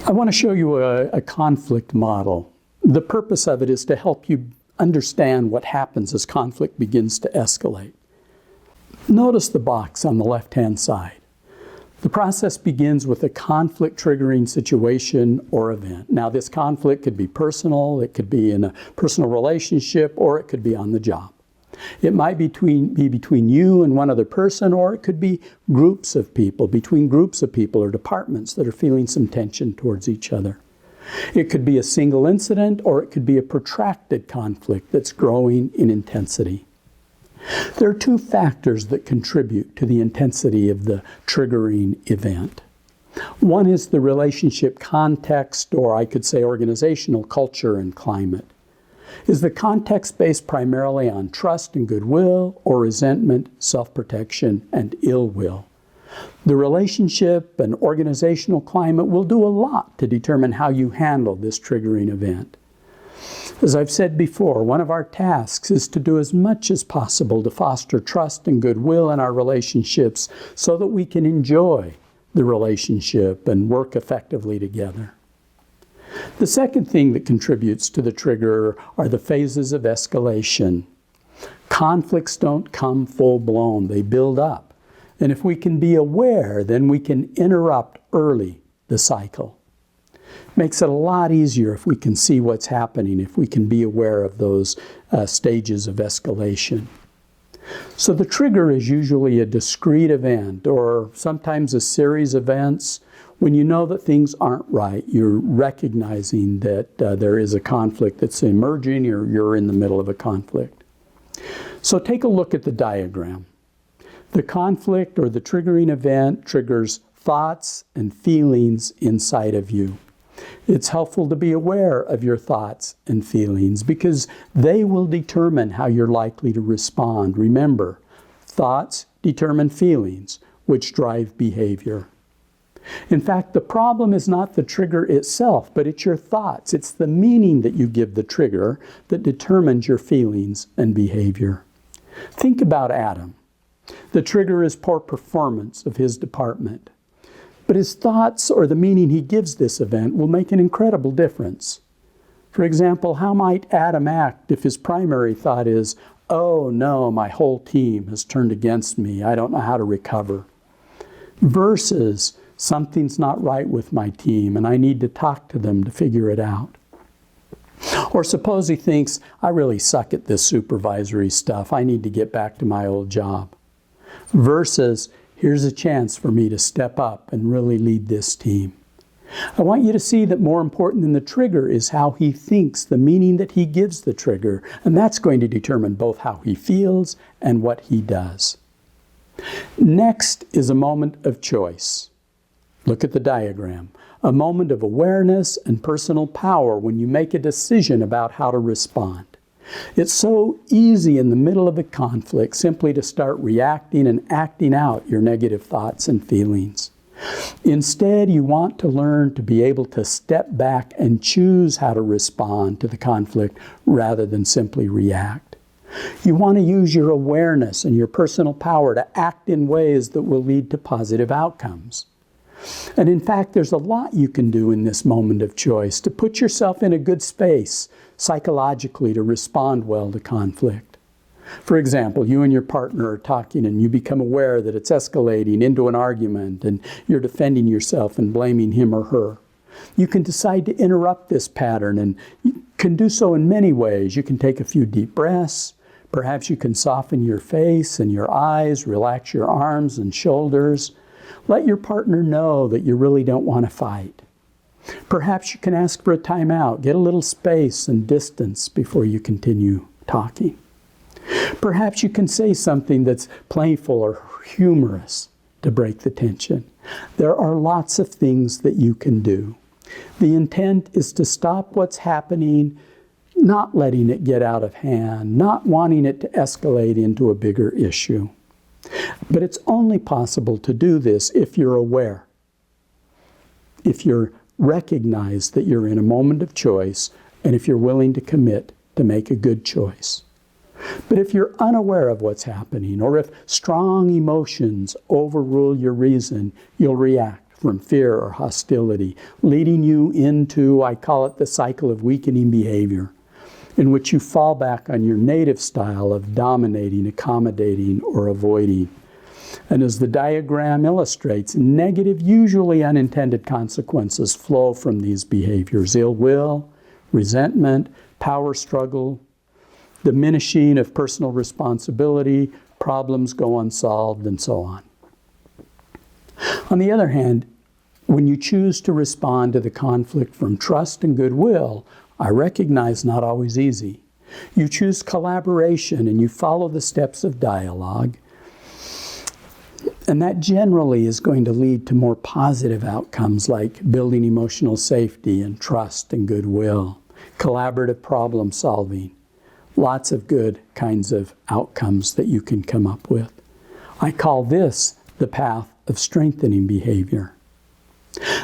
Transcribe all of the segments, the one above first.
I want to show you a conflict model. The purpose of it is to help you understand what happens as conflict begins to escalate. Notice the box on the left-hand side. The process begins with a conflict-triggering situation or event. Now, this conflict could be personal, it could be in a personal relationship, or it could be on the job. It might be between you and one other person, or it could be groups of people, between groups of people or departments that are feeling some tension towards each other. It could be a single incident, or it could be a protracted conflict that's growing in intensity. There are two factors that contribute to the intensity of the triggering event. One is the relationship context, or I could say organizational culture and climate. Is the context based primarily on trust and goodwill, or resentment, self-protection, and ill will? The relationship and organizational climate will do a lot to determine how you handle this triggering event. As I've said before, one of our tasks is to do as much as possible to foster trust and goodwill in our relationships so that we can enjoy the relationship and work effectively together. The second thing that contributes to the trigger are the phases of escalation. Conflicts don't come full-blown, they build up. And if we can be aware, then we can interrupt early the cycle. Makes it a lot easier if we can see what's happening, if we can be aware of those stages of escalation. So the trigger is usually a discrete event, or sometimes a series of events. When you know that things aren't right, you're recognizing that there is a conflict that's emerging, or you're in the middle of a conflict. So take a look at the diagram. The conflict or the triggering event triggers thoughts and feelings inside of you. It's helpful to be aware of your thoughts and feelings because they will determine how you're likely to respond. Remember, thoughts determine feelings, which drive behavior. In fact, the problem is not the trigger itself, but it's your thoughts. It's the meaning that you give the trigger that determines your feelings and behavior. Think about Adam. The trigger is poor performance of his department. But his thoughts or the meaning he gives this event will make an incredible difference. For example, how might Adam act if his primary thought is, "Oh no, my whole team has turned against me. I don't know how to recover." Versus, "Something's not right with my team and I need to talk to them to figure it out." Or suppose he thinks, "I really suck at this supervisory stuff. I need to get back to my old job." Versus, "Here's a chance for me to step up and really lead this team." I want you to see that more important than the trigger is how he thinks, the meaning that he gives the trigger, and that's going to determine both how he feels and what he does. Next is a moment of choice. Look at the diagram. A moment of awareness and personal power when you make a decision about how to respond. It's so easy in the middle of a conflict simply to start reacting and acting out your negative thoughts and feelings. Instead, you want to learn to be able to step back and choose how to respond to the conflict rather than simply react. You want to use your awareness and your personal power to act in ways that will lead to positive outcomes. And in fact, there's a lot you can do in this moment of choice to put yourself in a good space psychologically to respond well to conflict. For example, you and your partner are talking and you become aware that it's escalating into an argument and you're defending yourself and blaming him or her. You can decide to interrupt this pattern, and you can do so in many ways. You can take a few deep breaths. Perhaps you can soften your face and your eyes, relax your arms and shoulders. Let your partner know that you really don't want to fight. Perhaps you can ask for a timeout, get a little space and distance before you continue talking. Perhaps you can say something that's playful or humorous to break the tension. There are lots of things that you can do. The intent is to stop what's happening, not letting it get out of hand, not wanting it to escalate into a bigger issue. But it's only possible to do this if you're aware, if you're recognize that you're in a moment of choice, and if you're willing to commit to make a good choice. But if you're unaware of what's happening, or if strong emotions overrule your reason, you'll react from fear or hostility, leading you into, I call it the cycle of weakening behavior, in which you fall back on your native style of dominating, accommodating, or avoiding. And as the diagram illustrates, negative, usually unintended consequences flow from these behaviors: ill will, resentment, power struggle, diminishing of personal responsibility, problems go unsolved, and so on. On the other hand, when you choose to respond to the conflict from trust and goodwill, I recognize not always easy. You choose collaboration and you follow the steps of dialogue, and that generally is going to lead to more positive outcomes like building emotional safety and trust and goodwill, collaborative problem solving, lots of good kinds of outcomes that you can come up with. I call this the path of strengthening behavior.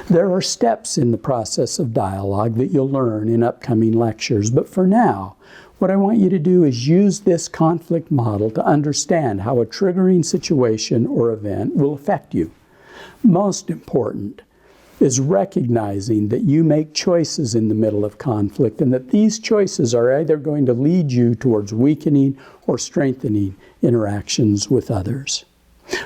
There are steps in the process of dialogue that you'll learn in upcoming lectures, but for now, what I want you to do is use this conflict model to understand how a triggering situation or event will affect you. Most important is recognizing that you make choices in the middle of conflict and that these choices are either going to lead you towards weakening or strengthening interactions with others.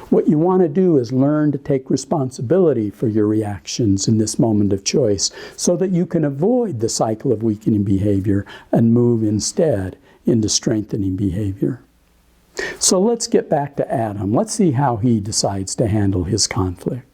What you want to do is learn to take responsibility for your reactions in this moment of choice so that you can avoid the cycle of weakening behavior and move instead into strengthening behavior. So let's get back to Adam. Let's see how he decides to handle his conflict.